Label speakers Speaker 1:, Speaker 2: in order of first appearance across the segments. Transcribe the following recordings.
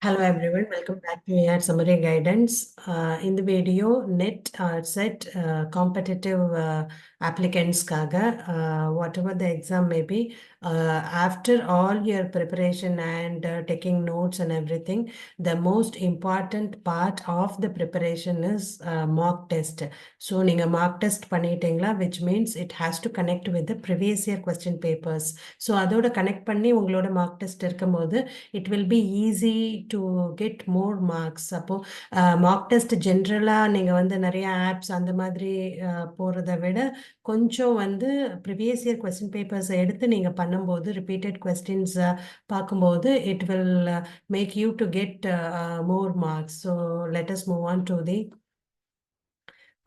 Speaker 1: Hello everyone, welcome back to our summary guidance. In the video, NET set competitive applicants kaga, whatever the exam may be, after all your preparation and taking notes and everything, the most important part of the preparation is mock test. So, நீங்க mock test பண்ணிட்டீங்களா, which means it has to connect with the previous year question papers. So, அதோட connect பண்ணி உங்களோட mock test இருக்கும்போது, it will be easy to get more marks. அப்போ mock test ஜென்ரலாக நீங்கள் வந்து நிறைய ஆப்ஸ் அந்த மாதிரி போகிறத விட கொஞ்சம் வந்து ப்ரீவியஸ் இயர் கொஸ்டின் பேப்பர்ஸை எடுத்து நீங்கள் பண்ணும்போது ரிப்பீட்டட் கொஸ்டின்ஸ் பார்க்கும்போது it will make you to get more marks. So let us move on to the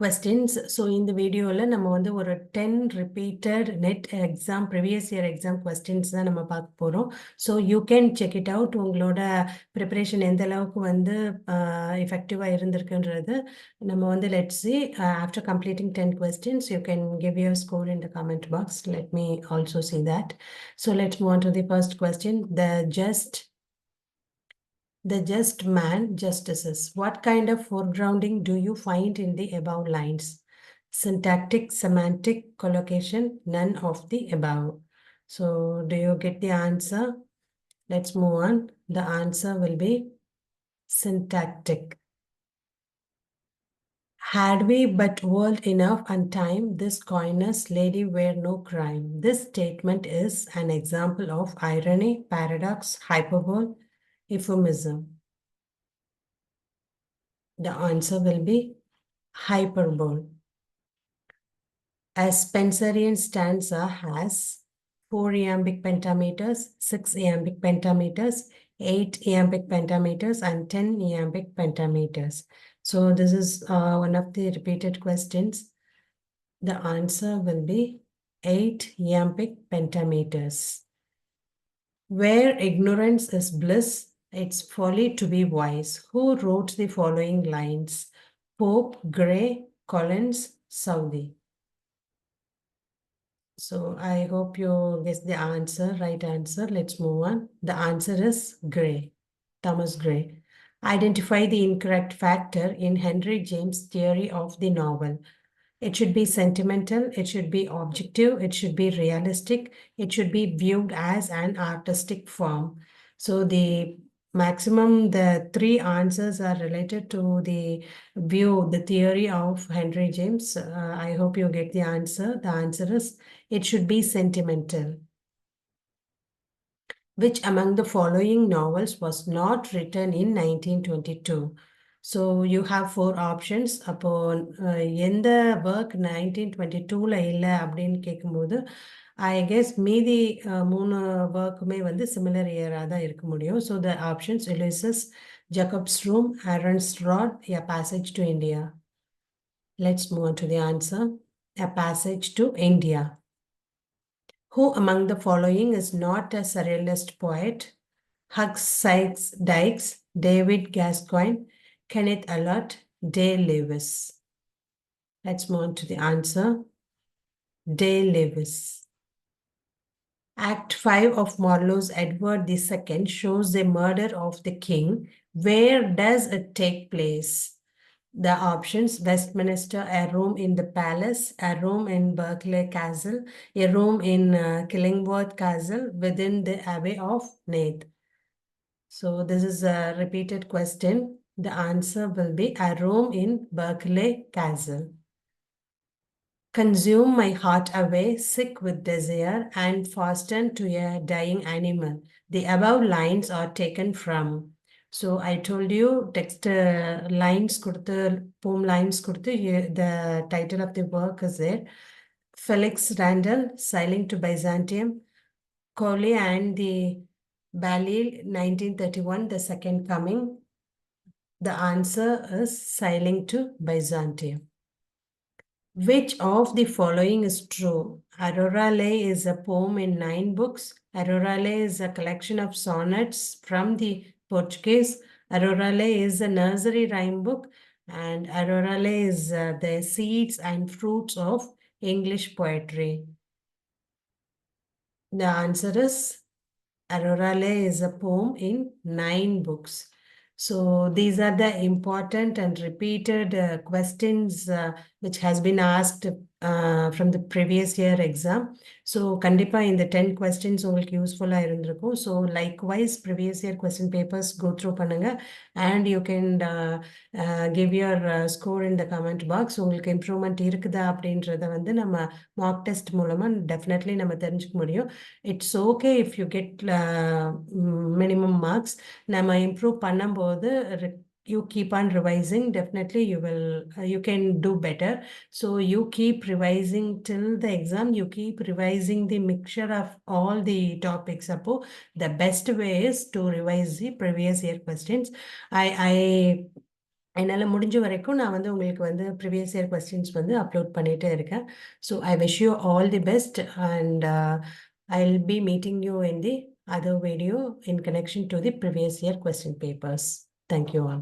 Speaker 1: questions. So in the video நம்ம வந்து ஒரு 10 repeated net exam previous year exam questions தான் நம்ம பார்க்க போறோம். So you can check it out. உங்களோட preparation எந்த அளவுக்கு வந்து effective-ஆ இருந்திருக்குன்றது நம்ம வந்து let's see. After completing 10 questions, you can give your score in the comment box. Let me also see that. So let's move on to the first question. The just man, justices. What kind of foregrounding do you find in the above lines? Syntactic, semantic, collocation, none of the above. So, do you get the answer? Let's move on. The answer will be syntactic. Had we but world enough and time, this coyness lady were no crime. This statement is an example of irony, paradox, hyperbole, euphemism. The answer will be hyperbole. A Spencerian stanza has 4 iambic pentameters, 6 iambic pentameters, 8 iambic pentameters, and 10 iambic pentameters. So this is one of the repeated questions. The answer will be 8 iambic pentameters. Where ignorance is bliss, it's folly to be wise. Who wrote the following lines? Pope, Gray, Collins, Southey. So I hope you guess the answer, right answer. Let's move on. The answer is Gray, Thomas Gray. Identify the incorrect factor in Henry James' theory of the novel. It should be sentimental, it should be objective, it should be realistic, it should be viewed as an artistic form. So the maximum, the 3 answers are related to the view, the theory of Henry James. I hope you get the answer. The answer is, it should be sentimental. Which among the following novels was not written in 1922? So you have 4 options. அப்போ எந்த work 1922ல இல்லை அப்படின்னு கேட்கும்போது I guess மீதி 3 workமே வந்து similar year-ஆ தான் இருக்க முடியும். So the options: Ulysses, Jacob's Room, Aaron's Rod, A Passage to India. Let's move on to the answer. A Passage to India. Who among the following is not a surrealist poet? Huck Sykes Dykes, David Gascoigne, Kenneth Allott, Dale Lewis. Let's move on to the answer. Dale Lewis. Act 5 of Marlowe's Edward II shows the murder of the king. Where does it take place? The options: Westminster, a room in the palace, a room in Berkeley Castle, a room in Killingworth Castle, within the Abbey of Nath. So this is a repeated question. The answer will be a room in Berkeley Castle. Consume my heart away, sick with desire, and fasten to a dying animal. The above lines are taken from. So I told you text lines கொடுத்து poem lines கொடுத்து the title of the work is there. Felix Randall, Sailing to Byzantium, Coley and the Balliol, 1931, The Second Coming. The answer is Sailing to Byzantium. Which of the following is true? Aurora Lay is a poem in 9 books. Aurora Lay is a collection of sonnets from the Portuguese. Aurora Lay is a nursery rhyme book. And Aurora Lay is the seeds and fruits of English poetry. The answer is Aurora Lay is a poem in 9 books. So these are the important and repeated questions which has been asked from the previous year exam. So கண்டிப்பா இந்த 10 questions உங்களுக்கு யூஸ்ஃபுல்லா இருந்திருக்கும். So likewise previous year question papers go through பண்ணுங்க and you can give your score in the comment box. உங்களுக்கு improvement இருக்குதா அப்படின்றத வந்து நம்ம mock test மூலமா definitely நம்ம தெரிஞ்சுக்க முடியும். It's okay if you get minimum marks. நம்ம improve பண்ணும்போது you keep on revising, definitely you can do better. So you keep revising till the exam, you keep revising the mixture of all the topics. Appo the best way is to revise the previous year questions. I என்னால முடிஞ்ச வரைக்கும் நான் வந்து உங்களுக்கு வந்து previous year questions வந்து upload பண்ணிட்டே இருக்கேன். So I wish you all the best and I will be meeting you in the other video in connection to the previous year question papers. Thank you all.